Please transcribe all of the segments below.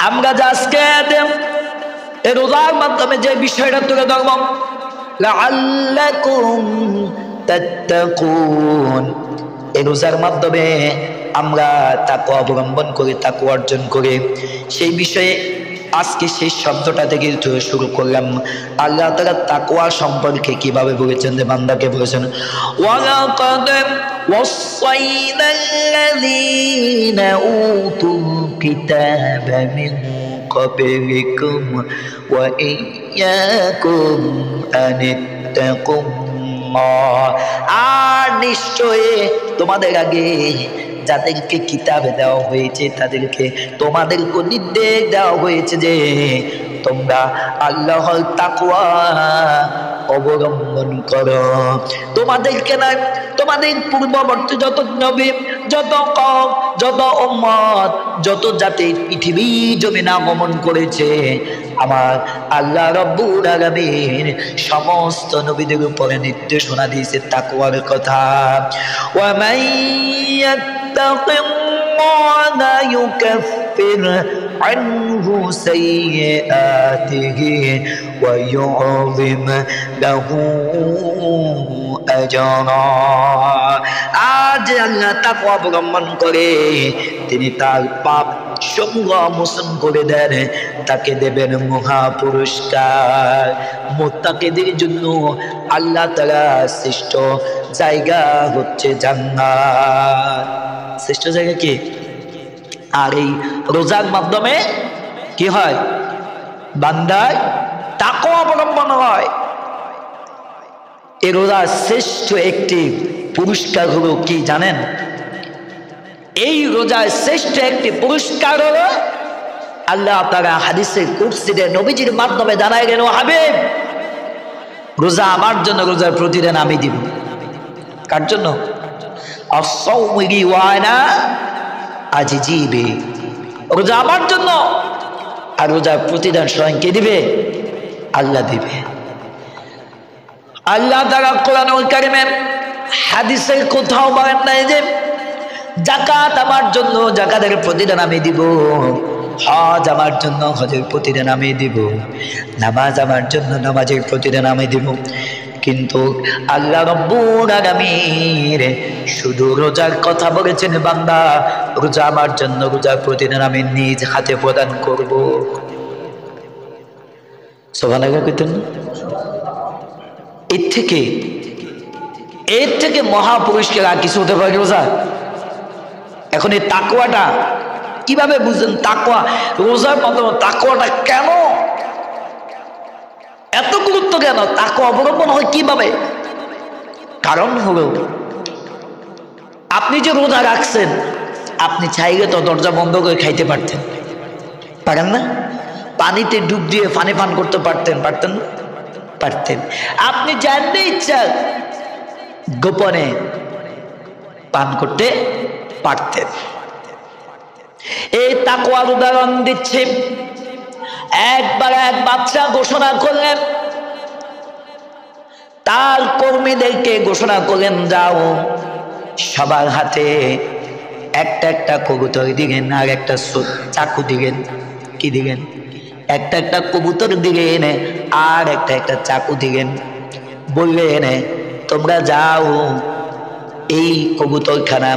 আমরা যে আজকে এই রোজার মাধ্যমে যে বিষয়টা তুলে ধরব, লাআল্লাকুম তাত্তাকুন, এই রোজার মাধ্যমে আমরা তাকওয়া অবলম্বন করি, তাকওয়া অর্জন করি, সেই বিষয়ে আজকে সেই শব্দটা থেকে শুরু করলাম। আল্লাহ তাআলা তাকওয়া সম্পর্কে কিভাবে বলেছেন, যে বান্দাকে বলেছেন ওয়ালাকাদ ওয়াসাইনাল্লাযীনা উতুল কিতাবা মিন ক্বাবলিকুম ওয়া ইয়্যাকুম আনিত্তাকুল্লাহ, আর নিশ্চয়ই তোমাদের আগে যাদেরকে কিতাবে দেওয়া হয়েছে তাদেরকে তোমাদেরকে নির্দেশ দেওয়া হয়েছে যে তোমরা আল্লাহর তাকওয়া অবলম্বন করো। তোমাদেরকে না, তোমাদের পূর্ববর্তী যত নবী, যত কওম, যত উম্মত, যত জাতি পৃথিবী জমিনে আগমন করেছে, আমার আল্লাহ রাব্বুল আলামিন সমস্ত নবীদের উপরে নির্দেশনা দিয়েছে তাকওয়ার কথা। ওয়া মান ইয়াত্তাকিল্লাহা ইউকাফির আনহু সাইয়্যাতিহি ওয়া ইউযিম লাহু আজরা, আজ আল্লাহ তাকওয়া অবলম্বন করে তিনি তার পাপ সমূহ মোচন করে দেন, তাকে দেবেন মহা পুরস্কার। মুত্তাকিদের জন্য আল্লাহ তাআলা শ্রেষ্ঠ জায়গা হচ্ছে জান্নাত। শ্রেষ্ঠ জায়গা কি? আর এই রোজার মাধ্যমে কি হয়? বান্দার তাকওয়া অবলম্বন হয়। এই রোজার শ্রেষ্ঠ একটি পুরস্কার হলো কি জানেন? এই রোজার শ্রেষ্ঠ একটি পুরস্কার হলো আল্লাহ তাআলা হাদিসে কুদসিতে নবীজির মাধ্যমে জানায় গেল, হাবিব রোজা আমার জন্য, রোজার প্রতিদান আমি দিব। কার জন্য? আস-সাওমু লি ওয়া আনা আজজি বিহি, রোজা আমার জন্য, আর রোজার প্রতিদান স্বয়ং কে দিবে? আল্লাহ দিবে। আল্লাহ তাআলা কোরআনুল কারীমে হাদিসের কোথাও বলেন নাই যে যাকাত আমার জন্য, যাকাতের প্রতিদান আমি দিব, হজ আমার জন্য, হজের প্রতিদান আমি দিব, নামাজ আমার জন্য, নামাজের প্রতিদান আমি দিব। কিন্তু আল্লাহ রাব্বুল আলামিন শুধু রোজার কথা বলেছেন, বান্দা রোজা আমার জন্য, রোজার প্রতিদান আমি নিজ হাতে প্রদান করব। সুবহানাল্লাহ কইতেন না? এর থেকে মহা পুরস্কার আর কিছু হতে পারে রোজা? এখন এই তাকওয়াটা কিভাবে বুঝেন? তাকওয়া রোজার মাধ্যমে তাকওয়াটা কেন এত গুরুত্ব, কেন তাকওয়া অবলম্বন হয় কিভাবে? কারণ হলো আপনি যে রোজা রাখছেন, আপনি চাইলে তো দরজা বন্ধ করে খাইতে পারতেন, পারেন না? পানিতে ডুব দিয়ে পানি পান করতে পারতেন, পারতেন না? পারতেন। আপনি জানতে ইচ্ছা গোপনে পান করতে পারতেন। এই তাকওয়ার উদাহরণ দিচ্ছে। একবার এক বাদশা ঘোষণা করলেন, তার কর্মীদেরকে ঘোষণা করলেন, যাও সবার হাতে একটা একটা কবুতর দিলেন, আর একটা চাকু দিলেন। কি দিলেন? একটা একটা কবুতর দিলেন, আর একটা একটা চাকু দিলেন। বললেন, তোমরা যাও এই কবুতরখানা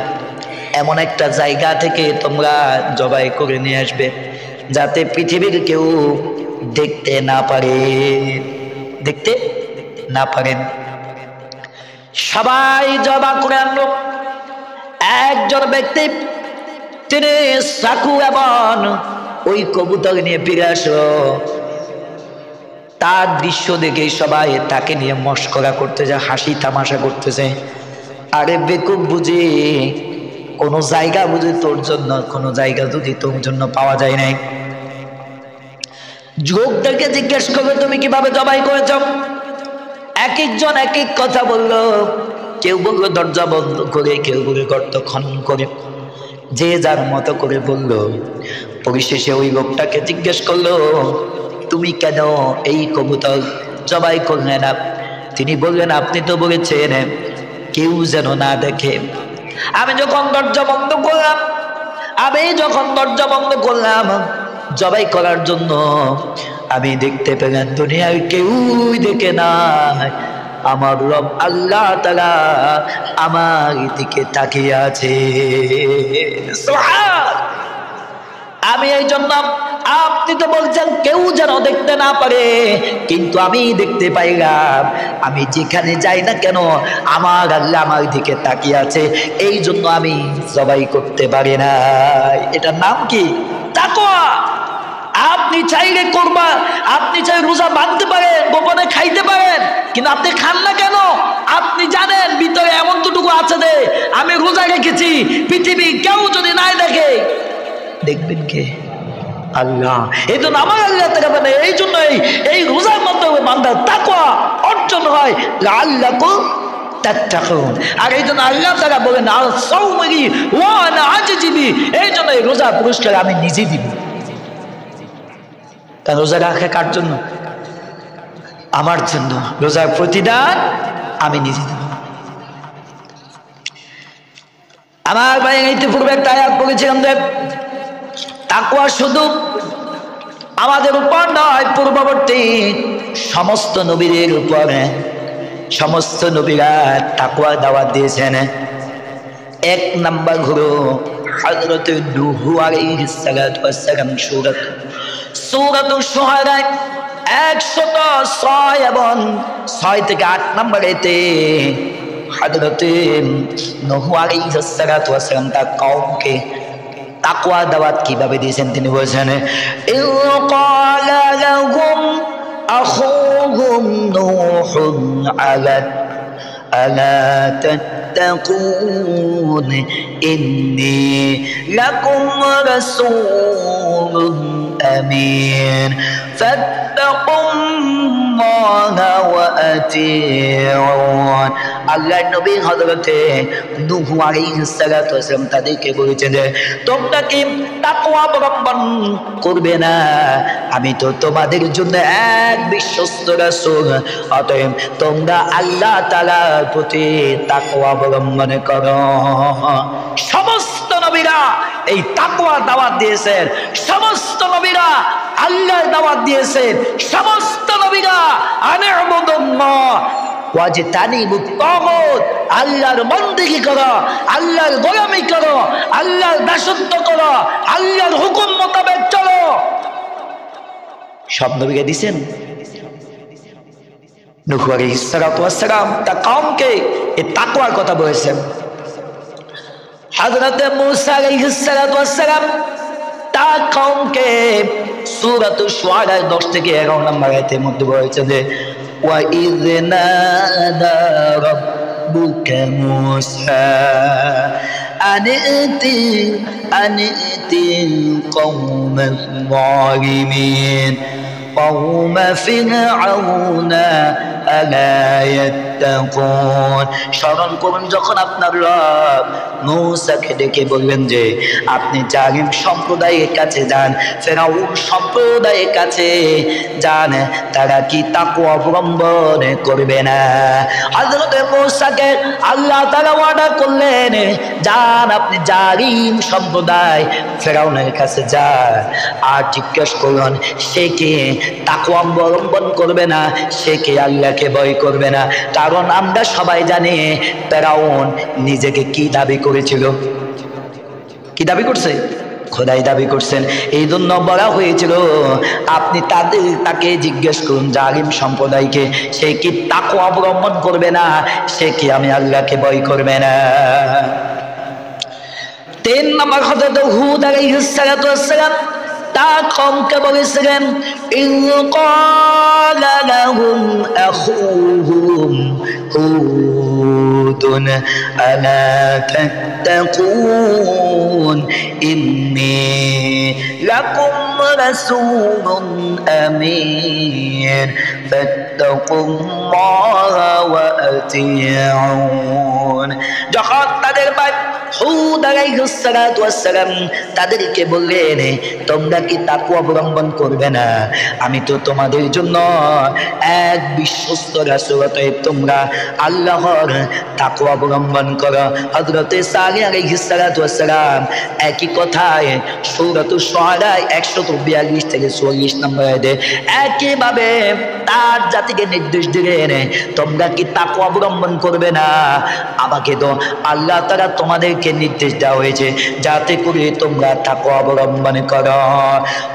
এমন একটা জায়গা থেকে তোমরা জবাই করে নিয়ে আসবে, যাতে পৃথিবীর কেউ দেখতে না পারে, দেখতে না পারেন। সবাই জবা করে আনলো। একজন ব্যক্তি তিনি চাকু এবং ওই কবুতর নিয়ে ফিরে আসলো। তার দৃশ্য দেখে সবাই তাকে নিয়ে মশকরা করতেছে, হাসি তামাশা করতেছে। আরে বেকুব বুঝি, কোনো জায়গা বুঝি তোর জন্য, কোনো জায়গা যদি তোর জন্য পাওয়া যায় নাই। যুবকদেরকে জিজ্ঞেস করবে, তুমি কিভাবে জবাই করেছ? এক একজন এক এক কথা বললো। কেউ বললো দরজা বন্ধ করে, কেউ বললো গর্ত খনন করে, যে যার মতো করে বললো। পরিশেষে ওই লোকটাকে জিজ্ঞেস করলো, তুমি কেন এই কবুতর জবাই করলে না? তিনি বললেন, আপনি তো বলেছেন কেউ যেন না দেখে। আমি যখন দরজা বন্ধ করলাম জবাই করার জন্য আমি দেখতে পেলাম দুনিয়ার কেউই দেখে নাই, আমার রব আল্লাহ তাআলা আমার দিকে তাকিয়ে আছে। সুবহান। আমি এই জন্য, আপনি তো বলছেন কেউ যেন দেখতে না পারে, কিন্তু আমি দেখতে পাইলাম। আমি যেখানে যাই না কেন আমার আল্লাহ আমার দিকে তাকিয়ে আছে, এই জন্য আমি জবাই করতে পারি না। এটার নাম কি? তাকওয়া। আপনি চাইলে করবা, আপনি চাই রোজা বাঁধতে পারেন, গোপনে খাইতে পারেন, কিন্তু আপনি খান না কেন? আপনি জানেন ভিতরে এমন দুটুকু আছে যে আমি রোজা রেখেছি, পৃথিবী কেউ যদি নাই দেখে, দেখবেন কে? আল্লাহ। এই জন্য আমার আল্লাহ তাআলা বলে, এই জন্যই এই রোজার মাধ্যমে বান্দার তাকওয়া অর্জন হয়, লাআল্লাকুম তাত্তাকুন। আর এই জন্য আল্লাহ তাআলা বলেন, আল সাওমি ওয়া আনা আজিবি, এই জন্য এই রোজার পুরস্কার আমি নিজে দিব। তা রোজা রাখা কার জন্য? আমার জন্য। রোজার প্রতিদান আমি নিজে দেব। আমার ভাই ইতিপূর্বে একটা আয়াত পড়েছিলাম যে তাকওয়া শুধু আমাদের উপর নয়, পূর্ববর্তী সমস্ত নবীদের উপরে সমস্ত নবীরা তাকওয়া দাওয়াত দিয়েছেন। এক নাম্বার হলো হযরত নূহ আলাইহিস সালাতু ওয়াস সালাম, সূরাতুশ শুআরা 106 এবং 6 থেকে 8 নম্বরেতে হযরত নূহ আলাইহিস সালাতু ওয়াস সালাম তার কওমকে তাকওয়া দাওয়াত কিভাবে দিয়েছেন তিনি বলেছেন, ইল ক্বালা লাহুম আখুহুম নূহুন আলা তাত্তাকুন ইন্নী লাকুম রাসূলুন আমিন ফাত্তাকুল্লাহা ওয়া আতিউন। আল্লাহর নবী হযরতে নূহ আলাইহিস সালাতু ওয়াস সালাম তাদেরকে বলেছেন যে তোমরা কি তাকওয়া অবলম্বন করবে না? আমি তো তোমাদের জন্য এক বিশ্বস্ত রাসূল, অতএব তোমরা আল্লাহ তাআলার প্রতি তাকওয়া অবলম্বন করো। সমস্ত নবীরা এই তাকওয়া দাওয়াত দিয়েছেন, সমস্ত নবীরা আল্লাহর দাওয়াত দিয়েছেন, সমস্ত নবীরা আনি'বুদুল্লাহ ওয়াজতানিবুত তাগুত, আল্লাহর বন্দেগী করো, আল্লাহর গোলামি করো, আল্লাহর দাসত্ব করো, আল্লাহর হুকুম মোতাবেক চলো। সব নবীকে দিয়েছেন। নূহ আলাইহিস সালাতু ওয়াস সালাম তার কওমকে এই তাকওয়ার কথা বলেছেন। হযরত মূসা আলাইহিস সালাতু ওয়াস সালাম তার কওমকে সূরাতুশ শুআরা 10 থেকে 11 নম্বর আয়াতের মধ্যে বলেছেন যে ওয়া ইয নাদা রাব্বুকা মূসা আনিতিল কওমাল যালিমিন قوم فرعون ألا يتقون। স্মরণ করুন যখন আপনার রব মূসাকে ডেকে বললেন যে আপনি জালিম সম্প্রদায়ের কাছে যান, ফেরাউন সম্প্রদায়ের কাছে যান, তারা কি তাকওয়া অবলম্বন করবে না? হযরত মূসাকে আল্লাহ তাআলা ওয়াদা করলেন, যান আপনি জালিম সম্প্রদায় ফেরাউনের কাছে যান, আর জিজ্ঞেস করুন সে কি তাকওয়া অবলম্বন করবে না, সে কি আল্লাহকে ভয় করবে না? কারণ আমরা সবাই জানি ফেরাউন নিজেকে কি দাবি করেছিল, কি দাবি করছে? খোদাই দাবি করছেন। এই জন্য বলা হয়েছিল আপনি তাকে জিজ্ঞেস করুন জালিম সম্প্রদায়কে, সে কি তাকওয়া অবলম্বন করবে না, সে কি আমি আল্লাহকে ভয় করবে না? 3 নম্বর হযরত হুদ আলাইহিস সালাতু ওয়াস সালাম তার কওমকে বলেছিলেন, ইয ক্বালা লাহুম আখুহুম হুদুন আলা তাত্তাকুন ইন্নী লাকুম রাসূলুন আমিন ফাত্তাকুল্লাহা ওয়া আতিউন। যখন তাদের ভাই হুদ আলাইহিস সালাতু ওয়াস সালাম তাদেরকে বললেন, তোমরা কি তাকওয়া অবলম্বন করবে না? আমি তো তোমাদের জন্য এক বিশ্বস্ত রাসূল, অতএব তোমরা আল্লাহর তাকওয়া অবলম্বন করো। হযরতে সালেহ আলাইহিস সালাতু ওয়াস সালাম একই কথায় সূরাতুশ শুআরা 142 থেকে 44 নম্বর আয়াতে একইভাবে তার জাতিকে নির্দেশ দিলেন, তোমরা কি তাকওয়া অবলম্বন করবে না? আমাকে তো আল্লাহ তাআলা তোমাদেরকে নির্দেশ দেওয়া হয়েছে যাতে করে তোমরা তাকওয়া অবলম্বন করো।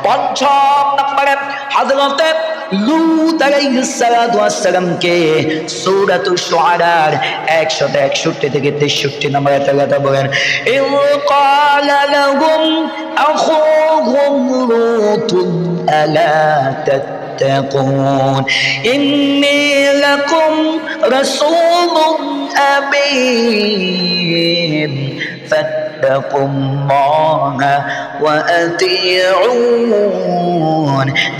পঞ্চম নম্বরে হযরতে লূত আলাইহিস সালাতু ওয়াস সালামকে সূরাতুশ শুআরার 161 থেকে 63 নম্বর আয়াতে বলেন, ইন ক্বালা লাহুম আখুহুম লূতুন আলা তাত্তাকুন ইন্নী লাকুম রাসূলুন আমিন ফাত্তাকুল্লাহা ওয়া আতিউন।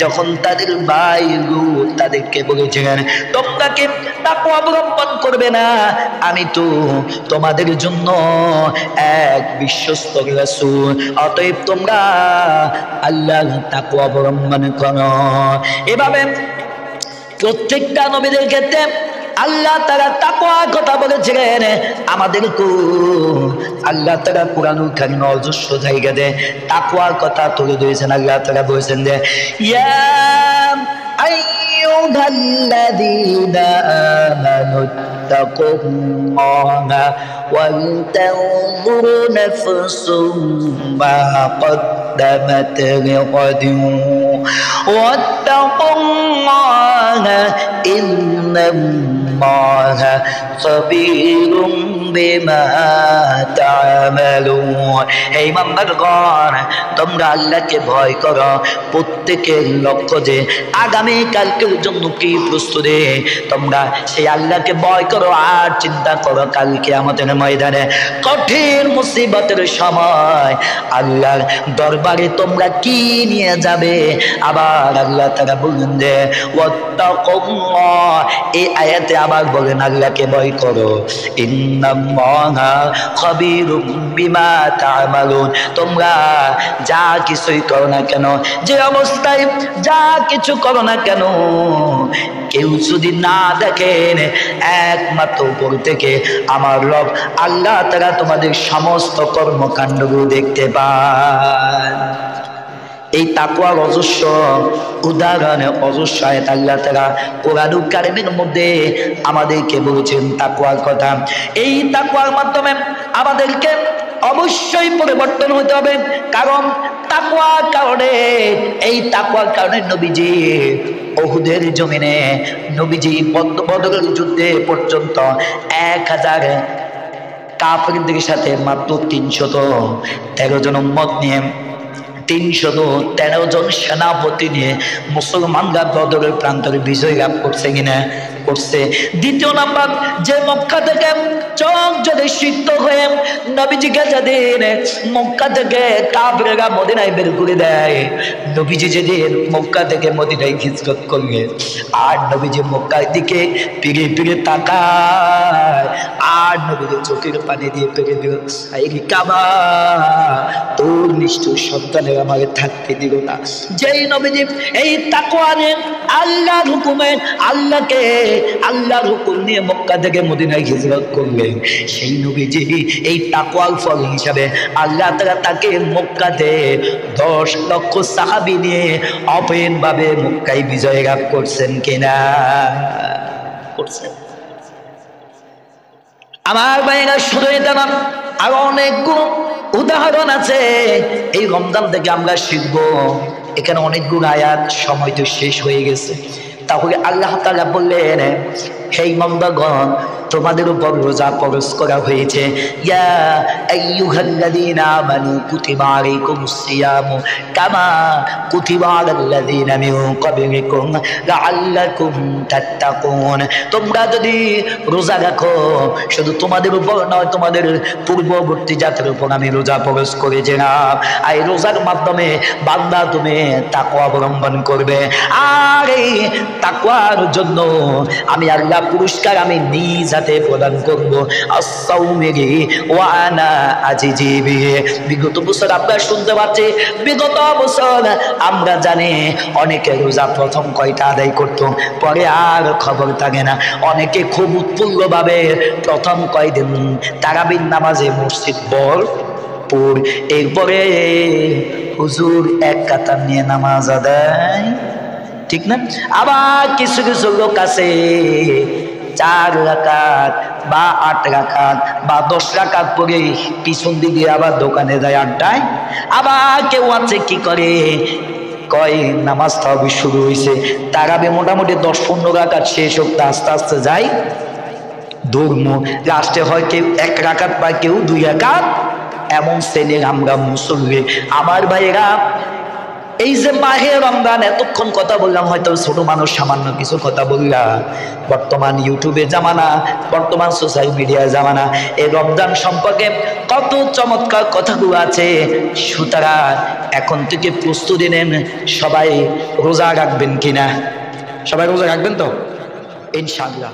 যখন তাদের ভাই লূত তাদেরকে বলেছিলেন, তোমরা কি তাকওয়া অবলম্বন করবে না? আমি তো তোমাদের জন্য এক বিশ্বস্ত রাসূল, অতএব তোমরা আল্লাহর তাকওয়া অবলম্বন করো। এভাবে প্রত্যেকটা নবীদের ক্ষেত্রে আল্লাহ তাআলা তাকওয়ার কথা বলেছিলেন। আমাদেরকেও আল্লাহ তাআলা কুরআনুল কারীমে অজস্র জায়গাতে তাকওয়ার কথা তুলে ধরেছেন। আল্লাহ তাআলা বলেছেন যে, ইয়া আইয়ুহাল্লাযীনা আমানু ইত্তাকুল্লাহা ওয়াল তানজুর নাফসুম মা قدمت لغد واتقوا الله إن الله خبير بما تعملون। হে ইমানদারগণ, তোমরা আল্লাহকে ভয় করো, প্রত্যেকের লক্ষ্য যে আগামী কালকের জন্য কি প্রস্তুতি। তোমরা সেই আল্লাহকে ভয় করো আর চিন্তা করো কালকে আমাদের ময়দানে কঠিন মুসিবতের সময় আল্লাহর দরবারে তোমরা কি নিয়ে যাবে। আবার আল্লাহ তাআলা বলেন যে ওয়াত্তাকুল্লাহ, এই আয়াতে আবার বলেন আল্লাহকে ভয় করো। ইন্নাল্লাহা খাবীরুম বিমা তা'মালুন, তোমরা যা কিছুই করো না কেন, যে অবস্থায় যা কিছু করো না কেন, কেউ যদি না দেখেন, একমাত্র উপর থেকে আমার রব আল্লাহ তাআলা তোমাদের সমস্ত কর্মকাণ্ডগুলো দেখতে পান। এই তাকওয়ার অজস্র উদাহরণ, অজস্র আয়াত আল্লাহ তাআলা কোরআনুল কারীমের মধ্যে আমাদেরকে বলেছেন তাকওয়ার কথা। এই তাকওয়ার মাধ্যমে আমাদেরকে অবশ্যই পরিবর্তন হতে হবে, কারণ তাকওয়ার কারণে, এই তাকওয়ার কারণে নবীজি উহুদের জমিনে, নবীজি বদরের যুদ্ধে পর্যন্ত 1000 কাফিরদের সাথে মাত্র 313 জন উম্মত নিয়ে, 313 জন সেনাপতি নিয়ে মুসলমানরা বদরের প্রান্তরে বিজয় লাভ করছে কিনা? করছে। দ্বিতীয় নাম্বার, যে মক্কা থেকে চোখ যদি সিদ্ধ হয়ে নবীজিকে যেদিন মক্কা থেকে কাফেররা মদিনায় বের করে দেয়, নবীজি যেদিন মক্কা থেকে মদিনায় হিজরত করবে আর নবীজি মক্কার দিকে ফিরে ফিরে তাকায় আর নবীজি চোখের পানি দিয়ে পেরে দিল, এই কাবা তোর নিষ্ঠুর সন্তানের আমাকে থাকতে দিল না। যেই নবীজি এই তাকওয়া নিয়ে আল্লাহর হুকুমে আল্লাহর হুকুম নিয়ে মক্কা থেকে মদিনায় হিজরত করলেন, সেই নবীজি এই তাকওয়ার ফল হিসাবে আল্লাহ তাআলা তাকে মক্কাতে 10 লক্ষ সাহাবী নিয়ে অপেনভাবে মক্কায় বিজয় লাভ করছেন কিনা? করছেন। আমার ভাইরা, শুধু এটা না, আরো অনেকগুলো উদাহরণ আছে এই রমজান থেকে আমরা শিখবো। এখানে অনেকগুলো আয়াত, সময় তো শেষ হয়ে গেছে। তাহলে আল্লাহ তাআলা বললেন, হে ইমানদারগণ, তোমাদের উপর রোজা ফরজ করা হয়েছে। ইয়া আইয়ুহাল্লাযীনা আমানু কুতিবা আলাইকুমুস সিয়ামু কামা কুতিবা আলাল্লাযীনা মিন ক্বাবলিকুম লাআল্লাকুম তাত্তাকুন। তোমরা যদি রোজা রাখো, শুধু তোমাদের উপর নয়, তোমাদের পূর্ববর্তী জাতির উপর আমি রোজা ফরজ করেছিলাম। আর এই রোজার মাধ্যমে বান্দা তুমি তাকওয়া অবলম্বন করবে, আর এই তাকওয়ার জন্য আমি আল্লাহ পুরস্কার আমি নিজ সাথে প্রদান করব আসসাউমিহি ওয়া আনা আজিজিবি। বিগত বছর আপনারা শুনতে পাচ্ছি, বিগত বছর আমরা জানি অনেকে রোজা প্রথম কয়টা আদায় করত, পরে আর খবর থাকে না। অনেকে খুব উৎফুল্লভাবে প্রথম কয়দিন তারাবির নামাজে মসজিদ ভরপুর, এরপরে হুজুর এক কাতার নিয়ে নামাজ আদায়, ঠিক না? আবার কিছু কিছু লোক আছে 4 রাকাত বা 8 রাকাত বা 10 রাকাত পরে পিছন দিকে আবার দোকানে যায় আড্ডায়। আবার কেউ আছে কি করে, কয় নামাজ তারাবি শুরু হয়েছে, তারাবি মোটামুটি 10-15 রাকাত শেষ হোক, আস্তে আস্তে যাই ধর্ম, লাস্টে হয় কেউ 1 রাকাত বা কেউ 2 রাকাত। এমন ছেলে আমরা মুসল্লি। আমার ভাইয়েরা, এই যে মাহে রমজান এতক্ষণ কথা বললাম, হয়তো ছোট মানুষ সামান্য কিছু কথা বললাম। বর্তমান ইউটিউবে জামানা, বর্তমান সোশ্যাল মিডিয়ার জামানা, এই রমজান সম্পর্কে কত চমৎকার কথাগুলো আছে। সুতরাং এখন থেকে প্রস্তুতি নেন, সবাই রোজা রাখবেন কিনা? সবাই রোজা রাখবেন তো ইনশাআল্লাহ।